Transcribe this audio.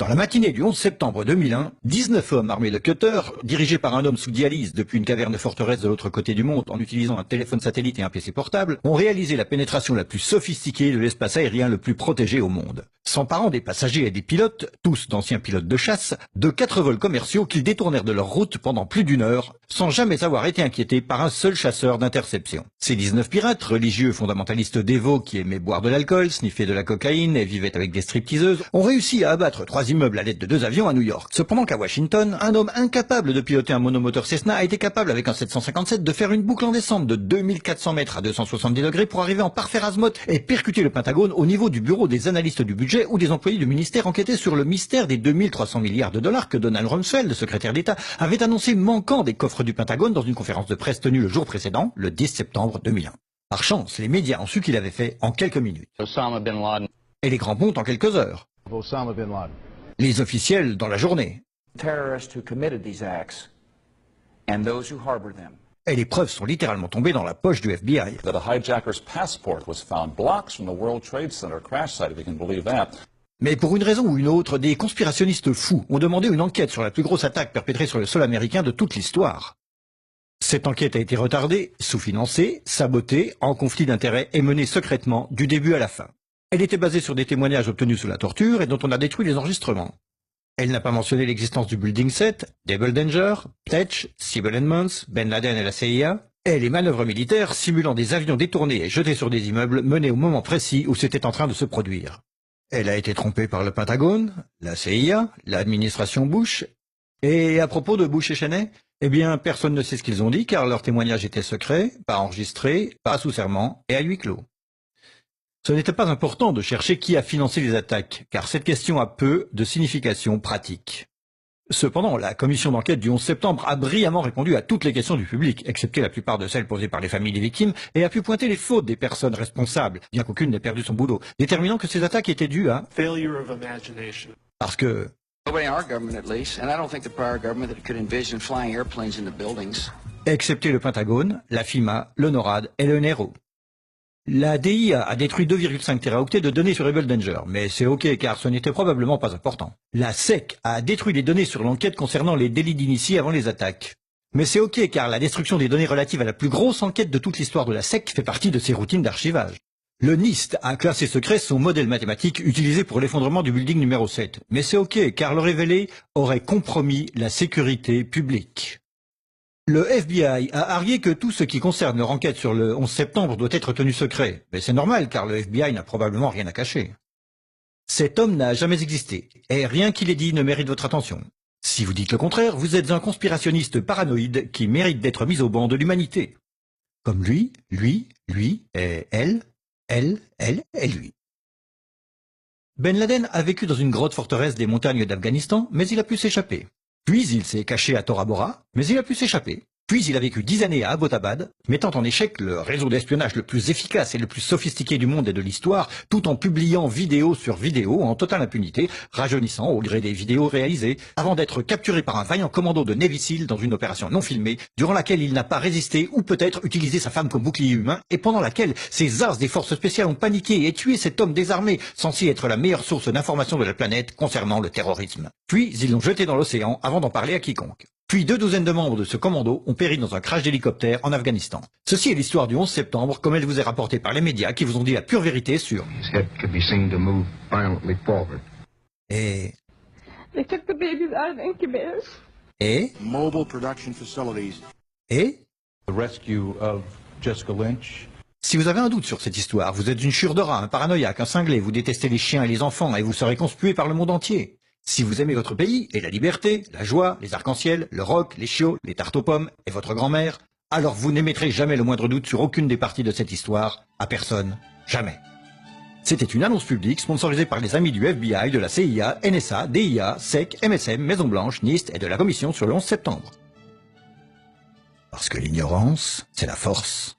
Dans la matinée du 11 septembre 2001, 19 hommes armés de cutters, dirigés par un homme sous dialyse depuis une caverne forteresse de l'autre côté du monde en utilisant un téléphone satellite et un PC portable, ont réalisé la pénétration la plus sophistiquée de l'espace aérien le plus protégé au monde. S'emparant des passagers et des pilotes, tous d'anciens pilotes de chasse, de 4 vols commerciaux qu'ils détournèrent de leur route pendant plus d'1 heure, sans jamais avoir été inquiétés par un seul chasseur d'interception. Ces 19 pirates, religieux fondamentalistes dévots qui aimaient boire de l'alcool, sniffer de la cocaïne et vivaient avec des stripteaseuses, ont réussi à abattre 3 immeubles à l'aide de 2 avions à New York. Cependant qu'à Washington, un homme incapable de piloter un monomoteur Cessna a été capable avec un 757 de faire une boucle en descente de 2400 mètres à 270 degrés pour arriver en parfait azimuth et percuter le Pentagone au niveau du bureau des analystes du budget où des employés du ministère enquêtaient sur le mystère des 2300 milliards de dollars que Donald Rumsfeld, secrétaire d'État, avait annoncé manquant des coffres du Pentagone dans une conférence de presse tenue le jour précédent, le 10 septembre 2001. Par chance, les médias ont su qu'il avait fait en quelques minutes. Osama bin Laden. Et les grands pontes en quelques heures. Osama bin Laden. Les officiels dans la journée. Terrorists who committed these acts and those who harbor them. Et les preuves sont littéralement tombées dans la poche du FBI. That a hijacker's passport was found blocks from the World Trade Center crash site, if you can believe that. Mais pour une raison ou une autre, des conspirationnistes fous ont demandé une enquête sur la plus grosse attaque perpétrée sur le sol américain de toute l'histoire. Cette enquête a été retardée, sous-financée, sabotée, en conflit d'intérêts et menée secrètement du début à la fin. Elle était basée sur des témoignages obtenus sous la torture et dont on a détruit les enregistrements. Elle n'a pas mentionné l'existence du Building 7, Double Danger, Tetch, Sibel Edmonds, Ben Laden et la CIA, et les manœuvres militaires simulant des avions détournés et jetés sur des immeubles menées au moment précis où c'était en train de se produire. Elle a été trompée par le Pentagone, la CIA, l'administration Bush, et à propos de Bush et Cheney, eh bien personne ne sait ce qu'ils ont dit car leurs témoignages étaient secrets, pas enregistrés, pas sous serment et à huis clos. Ce n'était pas important de chercher qui a financé les attaques, car cette question a peu de signification pratique. Cependant, la commission d'enquête du 11 septembre a brillamment répondu à toutes les questions du public, excepté la plupart de celles posées par les familles des victimes, et a pu pointer les fautes des personnes responsables, bien qu'aucune n'ait perdu son boulot, déterminant que ces attaques étaient dues à... failure of imagination. Parce que... Nobody in our government, at least, and I don't think the prior government that could envision flying airplanes into buildings. Excepté le Pentagone, la FIMA, le NORAD et le NERO. La DIA a détruit 2,5 téraoctets de données sur Double Danger, mais c'est ok car ce n'était probablement pas important. La SEC a détruit les données sur l'enquête concernant les délits d'initiés avant les attaques. Mais c'est ok car la destruction des données relatives à la plus grosse enquête de toute l'histoire de la SEC fait partie de ses routines d'archivage. Le NIST a classé secret son modèle mathématique utilisé pour l'effondrement du building numéro 7. Mais c'est ok car le révéler aurait compromis la sécurité publique. Le FBI a argué que tout ce qui concerne leur enquête sur le 11 septembre doit être tenu secret. Mais c'est normal car le FBI n'a probablement rien à cacher. Cet homme n'a jamais existé, et rien qu'il ait dit ne mérite votre attention. Si vous dites le contraire, vous êtes un conspirationniste paranoïde qui mérite d'être mis au banc de l'humanité. Comme lui, et elle et lui. Ben Laden a vécu dans une grotte forteresse des montagnes d'Afghanistan, mais il a pu s'échapper. Puis il s'est caché à Tora Bora, mais il a pu s'échapper. Puis il a vécu 10 années à Abbottabad, mettant en échec le réseau d'espionnage le plus efficace et le plus sophistiqué du monde et de l'histoire, tout en publiant vidéo sur vidéo en totale impunité, rajeunissant au gré des vidéos réalisées, avant d'être capturé par un vaillant commando de Navy Seal dans une opération non filmée, durant laquelle il n'a pas résisté ou peut-être utilisé sa femme comme bouclier humain, et pendant laquelle ces as des forces spéciales ont paniqué et tué cet homme désarmé, censé être la meilleure source d'information de la planète concernant le terrorisme. Puis ils l'ont jeté dans l'océan avant d'en parler à quiconque. Puis 2 douzaines de membres de ce commando ont péri dans un crash d'hélicoptère en Afghanistan. Ceci est l'histoire du 11 septembre, comme elle vous est rapportée par les médias qui vous ont dit la pure vérité sur... Et... They took the babies out of incubators. Et... Mobile production facilities. Et... The rescue of Jessica Lynch. Si vous avez un doute sur cette histoire, vous êtes une chure de rat, un paranoïaque, un cinglé, vous détestez les chiens et les enfants et vous serez conspué par le monde entier. Si vous aimez votre pays et la liberté, la joie, les arcs-en-ciel, le rock, les chiots, les tartes aux pommes et votre grand-mère, alors vous n'émettrez jamais le moindre doute sur aucune des parties de cette histoire, à personne, jamais. C'était une annonce publique sponsorisée par les amis du FBI, de la CIA, NSA, DIA, SEC, MSM, Maison-Blanche, NIST et de la Commission sur le 11 septembre. Parce que l'ignorance, c'est la force.